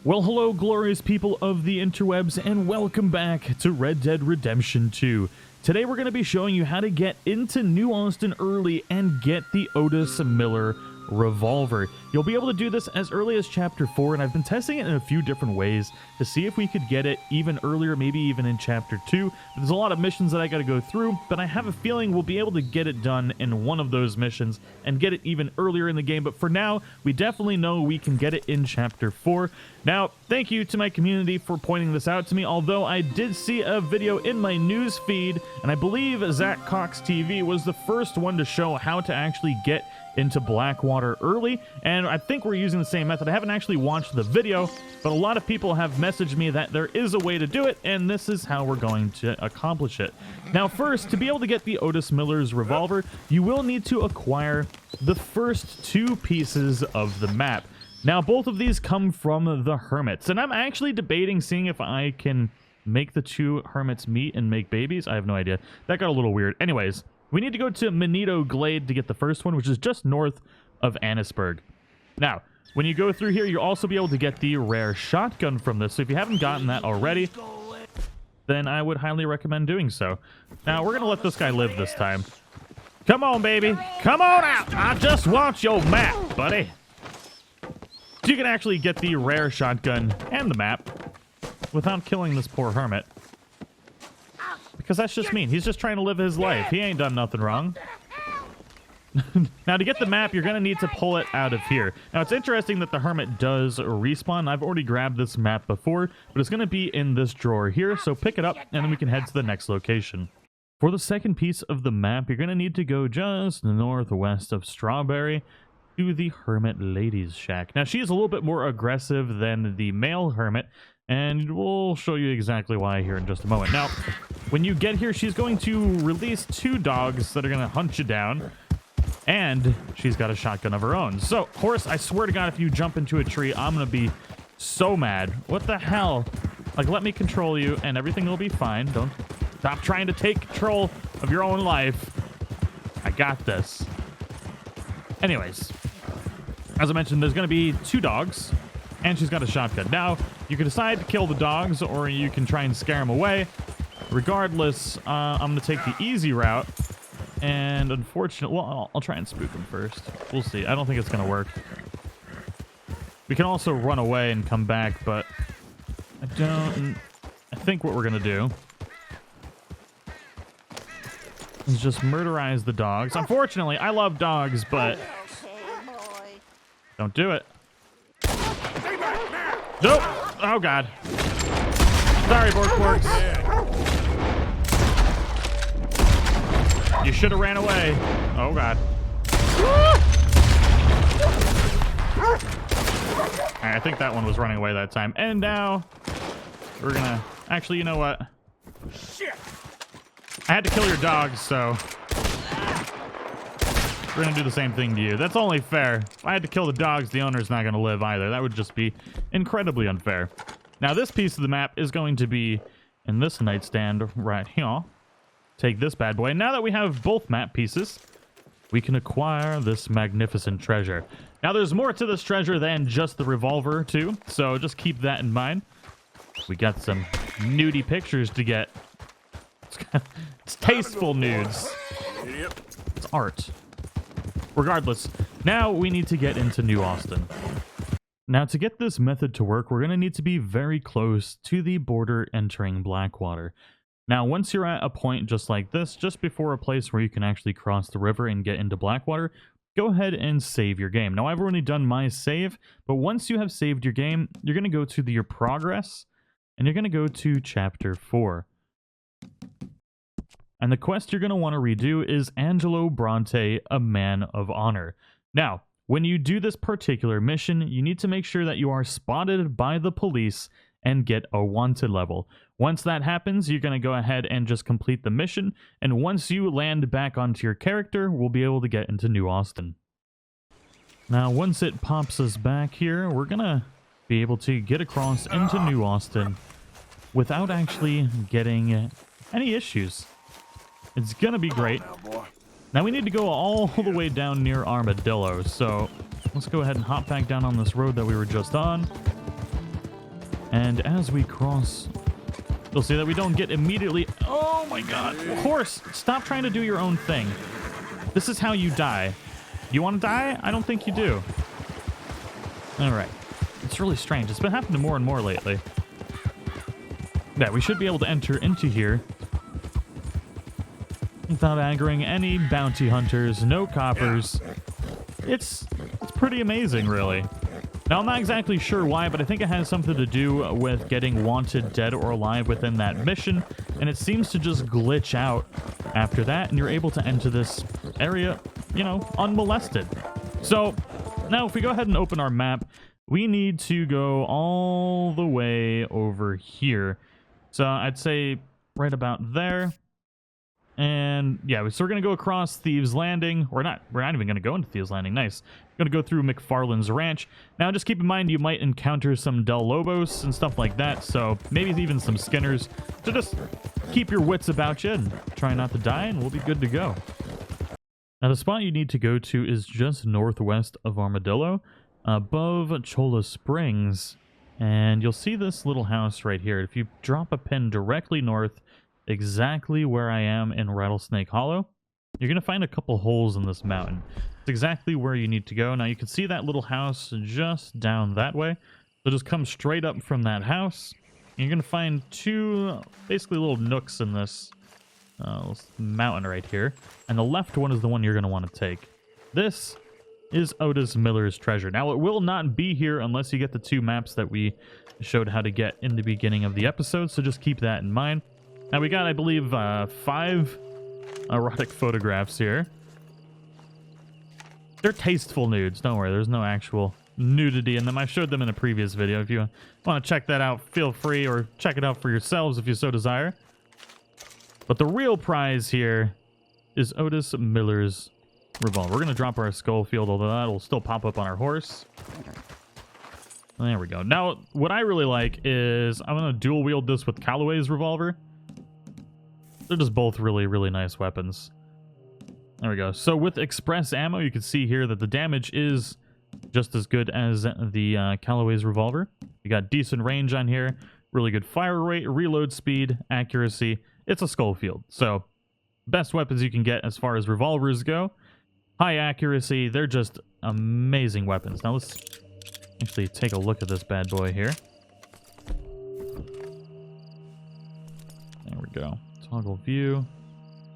Well, hello, glorious people of the interwebs, and welcome back to Red Dead Redemption 2. Today we're going to be showing you how to get into New Austin early and get the Ottis Miller Revolver. You'll be able to do this as early as Chapter 4, and I've been testing it in a few different ways to see if we could get it even earlier, maybe even in Chapter 2. There's a lot of missions that I got to go through, but I have a feeling we'll be able to get it done in one of those missions and get it even earlier in the game. But for now, we definitely know we can get it in Chapter 4. Now, thank you to my community for pointing this out to me, although I did see a video in my news feed, and I believe Zach Cox TV was the first one to show how to actually get into Blackwater early, and I think we're using the same method. I haven't actually watched the video, but a lot of people have messaged me that there is a way to do it, and this is how we're going to accomplish it. Now, first, to be able to get the Ottis Miller's Revolver, you will need to acquire the first two pieces of the map. Now, both of these come from the hermits, and I'm actually debating seeing if I can make the two hermits meet and make babies. I have no idea. That got a little weird. Anyways, we need to go to Manito Glade to get the first one, which is just north of Annisburg. Now, when you go through here, you'll also be able to get the rare shotgun from this. So if you haven't gotten that already, then I would highly recommend doing so. Now, we're going to let this guy live this time. Come on, baby. Come on out. I just want your map, buddy. So you can actually get the rare shotgun and the map without killing this poor hermit. Because that's just mean. He's just trying to live his life. He ain't done nothing wrong. Now, to get the map, you're going to need to pull it out of here. Now, it's interesting that the hermit does respawn. I've already grabbed this map before, but it's going to be in this drawer here. So pick it up, and then we can head to the next location. For the second piece of the map, you're going to need to go just northwest of Strawberry to the Hermit Lady's Shack. Now, she is a little bit more aggressive than the male hermit, and we'll show you exactly why here in just a moment. Now, when you get here, she's going to release two dogs that are going to hunt you down, and she's got a shotgun of her own. So, horse, I swear to God, if you jump into a tree, I'm going to be so mad. What the hell? Like, let me control you, and everything will be fine. Don't stop trying to take control of your own life. I got this. Anyways, as I mentioned, there's going to be two dogs, and she's got a shotgun. Now, you can decide to kill the dogs, or you can try and scare them away. Regardless, I'm going to take the easy route, and unfortunately, well, I'll try and spook them first. We'll see. I don't think it's going to work. We can also run away and come back, but I think what we're going to do is just murderize the dogs. Unfortunately, I love dogs, but don't do it. Nope. Oh, God. Sorry, Borkworks. You should have ran away. Oh, God. Alright, I think that one was running away that time. And now, we're gonna... Actually, you know what? I had to kill your dogs, so... We're gonna do the same thing to you. That's only fair. If I had to kill the dogs, the owner's not gonna live either. That would just be incredibly unfair. Now, this piece of the map is going to be in this nightstand right here. Take this bad boy. And now that we have both map pieces, we can acquire this magnificent treasure. Now, there's more to this treasure than just the revolver, too. So just keep that in mind. We got some nudie pictures to get. It's tasteful nudes. It's art. Regardless, now we need to get into New Austin. Now, to get this method to work, we're going to need to be very close to the border entering Blackwater. Now, once you're at a point just like this, just before a place where you can actually cross the river and get into Blackwater, go ahead and save your game. Now, I've already done my save, but once you have saved your game, you're going to go to your progress, and you're going to go to Chapter 4. And the quest you're going to want to redo is Angelo Bronte, a Man of Honor. Now, when you do this particular mission, you need to make sure that you are spotted by the police and get a wanted level. Once that happens, you're going to go ahead and just complete the mission, and once you land back onto your character, we'll be able to get into New Austin. Now, once it pops us back here, we're going to be able to get across into New Austin without actually getting any issues. It's going to be great. Now, we need to go all the way down near Armadillo, so let's go ahead and hop back down on this road that we were just on. And as we cross, you'll see that we don't get immediately... Oh my god. Horse, stop trying to do your own thing. This is how you die. You want to die? I don't think you do. Alright. It's really strange. It's been happening more and more lately. Yeah, we should be able to enter into here without aggroing any bounty hunters, no coppers. It's pretty amazing, really. Now, I'm not exactly sure why, but I think it has something to do with getting wanted dead or alive within that mission, and it seems to just glitch out after that, and you're able to enter this area, you know, unmolested. So, now if we go ahead and open our map, we need to go all the way over here. So, I'd say right about there. And yeah, so we're going to go across Thieves Landing, or not, we're not even going to go into Thieves Landing, nice. We're going to go through McFarlane's Ranch. Now just keep in mind you might encounter some Del Lobos and stuff like that, so maybe even some Skinners. So just keep your wits about you and try not to die and we'll be good to go. Now the spot you need to go to is just northwest of Armadillo, above Cholla Springs, and you'll see this little house right here. If you drop a pin directly north, exactly where I am in Rattlesnake Hollow, you're going to find a couple holes in this mountain. It's exactly where you need to go. Now you can see that little house just down that way. So just come straight up from that house. You're going to find two basically little nooks in this mountain right here. And the left one is the one you're going to want to take. This is Ottis Miller's treasure. Now it will not be here unless you get the two maps that we showed how to get in the beginning of the episode. So just keep that in mind. Now we got, I believe, 5 erotic photographs here. They're tasteful nudes. Don't worry, there's no actual nudity in them. I showed them in a previous video. If you want to check that out, feel free, or check it out for yourselves if you so desire. But the real prize here is Ottis Miller's revolver. We're going to drop our Skullfield, although that'll still pop up on our horse. There we go. Now, what I really like is I'm going to dual wield this with Callaway's revolver. They're just both really, really nice weapons. There we go. So with express ammo, you can see here that the damage is just as good as the Callaway's revolver. You got decent range on here, really good fire rate, reload speed, accuracy. It's a Skullfield. So best weapons you can get as far as revolvers go. High accuracy. They're just amazing weapons. Now let's actually take a look at this bad boy here. There we go. Toggle view.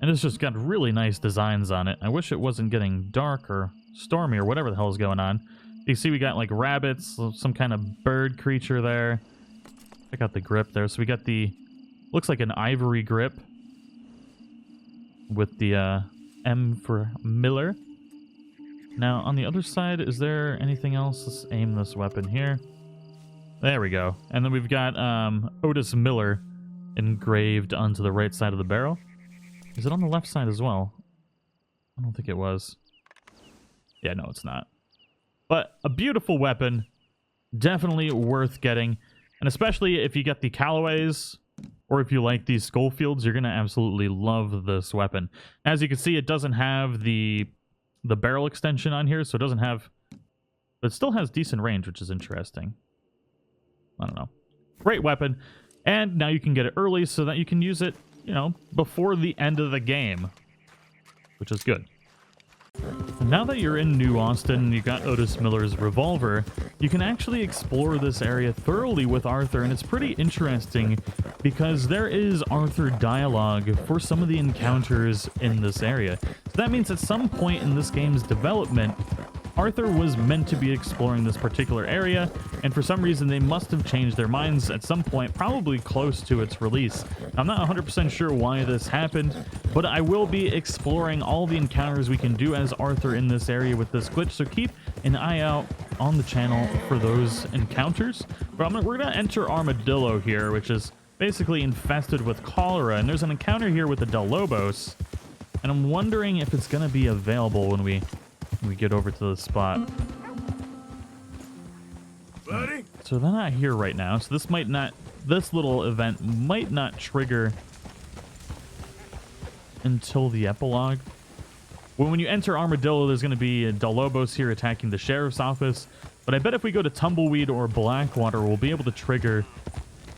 And it's just got really nice designs on it. I wish it wasn't getting dark or stormy or whatever the hell is going on. You see we got like rabbits, some kind of bird creature there. Check out the grip there. So we got the, looks like an ivory grip with the M for Miller. Now on the other side, is there anything else? Let's aim this weapon here. There we go. And then we've got Ottis Miller engraved onto the right side of the barrel. Is it on the left side as well? I don't think it was. Yeah, no, it's not. But a beautiful weapon. Definitely worth getting. And especially if you get the Callaways, or if you like these Skullfields, you're going to absolutely love this weapon. As you can see, it doesn't have the barrel extension on here, so it doesn't have... But it still has decent range, which is interesting. I don't know. Great weapon. And now you can get it early so that you can use it, you know, before the end of the game, which is good. Now that you're in New Austin, you got Ottis Miller's revolver, you can actually explore this area thoroughly with Arthur, and it's pretty interesting because there is Arthur dialogue for some of the encounters in this area. So that means at some point in this game's development, Arthur was meant to be exploring this particular area, and for some reason they must have changed their minds at some point, probably close to its release. I'm not 100% sure why this happened, but I will be exploring all the encounters we can do as Arthur in this area with this glitch, so keep an eye out on the channel for those encounters. But we're going to enter Armadillo here, which is basically infested with cholera, and there's an encounter here with the Del Lobos, and I'm wondering if it's going to be available when we get over to the spot. Buddy? So they're not here right now, so this little event might not trigger until the epilogue. when you enter Armadillo, there's going to be Del Lobos here attacking the sheriff's office. But I bet if we go to Tumbleweed or Blackwater, we'll be able to trigger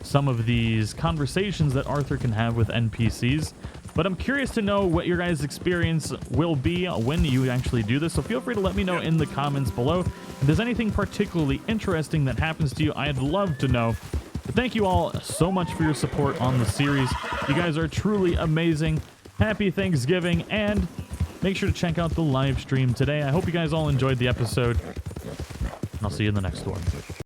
some of these conversations that Arthur can have with NPCs. But I'm curious to know what your guys' experience will be when you actually do this. So feel free to let me know in the comments below. If there's anything particularly interesting that happens to you, I'd love to know. But thank you all so much for your support on the series. You guys are truly amazing. Happy Thanksgiving, and make sure to check out the live stream today. I hope you guys all enjoyed the episode, and I'll see you in the next one.